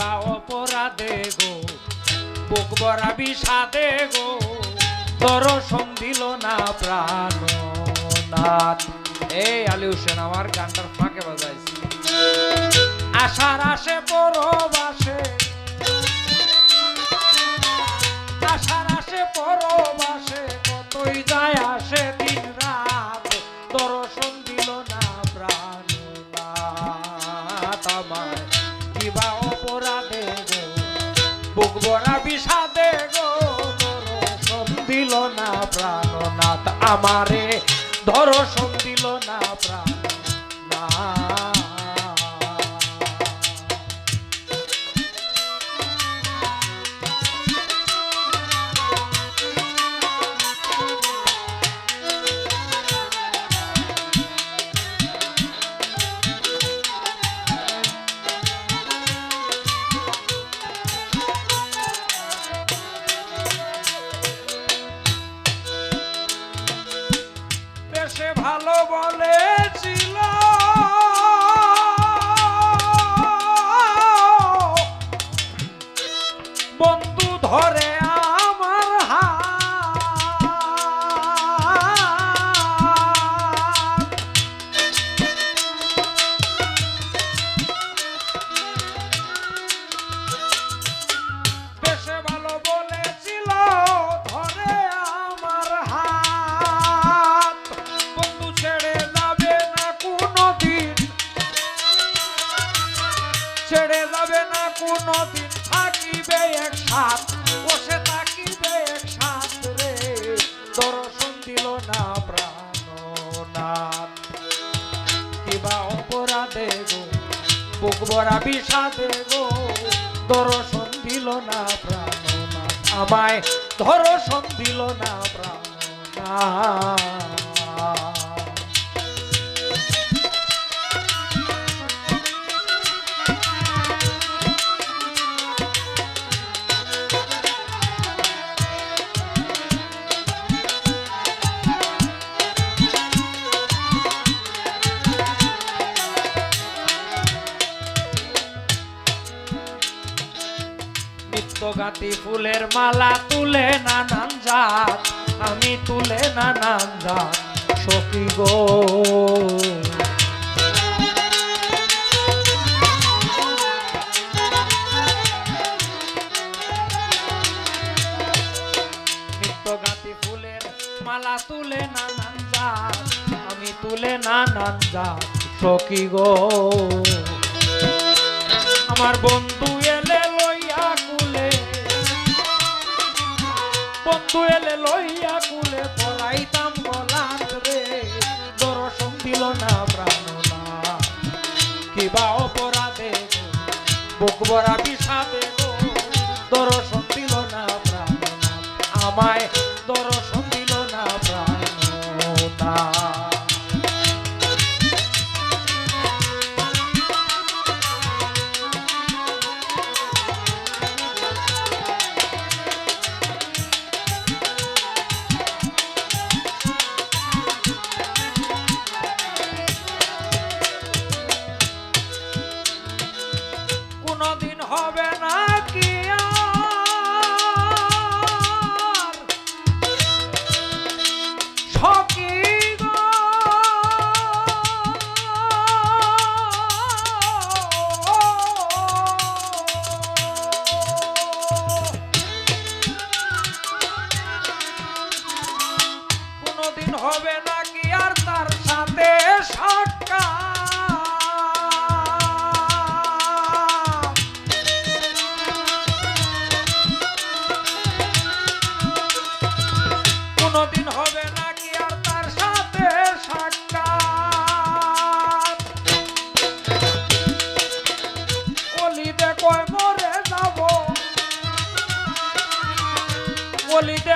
কিবা অপরাধে গো বুক ভরা বিষাদে গো দর্শন দিল না প্রাণনাথ। এই আলী হোসেন আমার গানটার ফাঁকে বাজাইছি। আশার আসে পরবাসে, আশার আসে পরবাসে কতই যায় আসে দিন রাত দর্শন দিল না প্রাণনাথ। আমার কিবা অপরাধে গো বুক ভরা বিষাদে গো দর্শন দিল না প্রাণনাথ। আমারে দর্শন দিল না প্রাণনাথ। সে ভালো বলেছিল বন্ধু ধরে আমার হাত, বেশে ভালো বলেছিল ধরে আমার হাত। ছেড়ে যাবে না কোনদিন, ছেড়ে যাবে না কোনদিন, থাকিবে একসাথ বসে থাকিবে একসাথ রে দর্শন দিল না প্রাণনাথ। কিবা অপরাধে গো বুক ভরা বিষাদে গো দর্শন দিল না প্রাণনাথ। আমায় দর্শন দিল না প্রাণনাথ। গাতি ফুলের মালা তুলে নানান জাত, আমি তুলে নানান জাত সখী গো। নিত্য গাতি ফুলের মালা তুলে নানান জাত, আমি তুলে নানান জাত সখী গো। আমার বন্ধু এলে লইয়া কুলে, বন্ধু এলে লইয়া কুলে পলাইতাম গলাত রে দর্শন দিল না প্রাণনাথ। কিবা অপরাধে বুক ভরা বিষাদে গো দর্শন দিল না প্রাণনাথ। আমায় দর্শন দিল না প্রাণনাথ। কোনদিন হবে না কি আর সখী গো কোনদিন হবে না কি আর তার সাথে সাক্ষাৎ। কোনদিন হবে না কি আর তার সাথে সাক্ষাৎ। অলিতে কয় মরে যাব, অলিতে